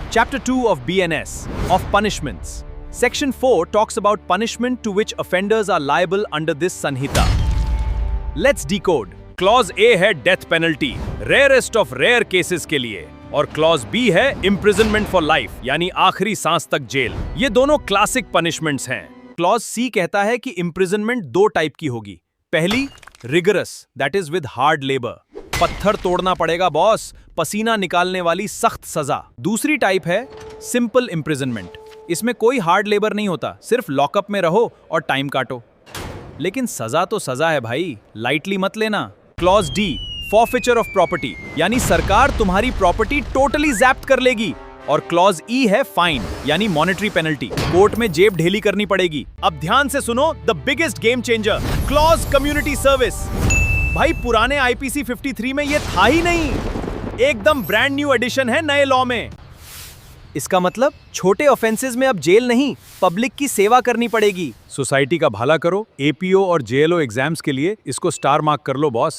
Chapter 2 of BNS, of punishments. Section 4 talks about punishment to which offenders are liable under this Sanhita. Let's decode. Clause A है death penalty, rarest of rare cases के लिए, और clause B है imprisonment for life, यानी आखिरी सांस तक jail. ये दोनों क्लासिक पनिशमेंट्स हैं। क्लॉज सी कहता है कि इम्प्रिजनमेंट दो टाइप की होगी। पहली, rigorous, that is with hard labour, पत्थर तोड़ना पड़ेगा बॉस, पसीना निकालने वाली सख्त सजा। दूसरी टाइप है सिंपल इम्प्रिजनमेंट, इसमें कोई हार्ड लेबर नहीं होता, सिर्फ लॉकअप में रहो और टाइम काटो। लेकिन सजा तो सजा है भाई, लाइटली मत लेना। Clause D, forfeiture of property, यानी सरकार तुम्हारी प्रॉपर्टी टोटली जैप्ट कर लेगी। और क्लॉज ई है फाइन, यानी मॉनेटरी पेनल्टी, कोर्ट में जेब ढेली करनी पड़ेगी। अब ध्यान से सुनो the biggest game changer, clause community service. भाई पुराने आईपीसी 53 में ये था ही नहीं, एकदम ब्रांड न्यू एडिशन है नए लॉ में। इसका मतलब छोटे ऑफेंसेस में अब जेल नहीं, पब्लिक की सेवा करनी पड़ेगी। सोसाइटी का भला करो। एपीओ और जेएलओ एग्जाम्स के लिए इसको स्टार मार्क कर लो बॉस।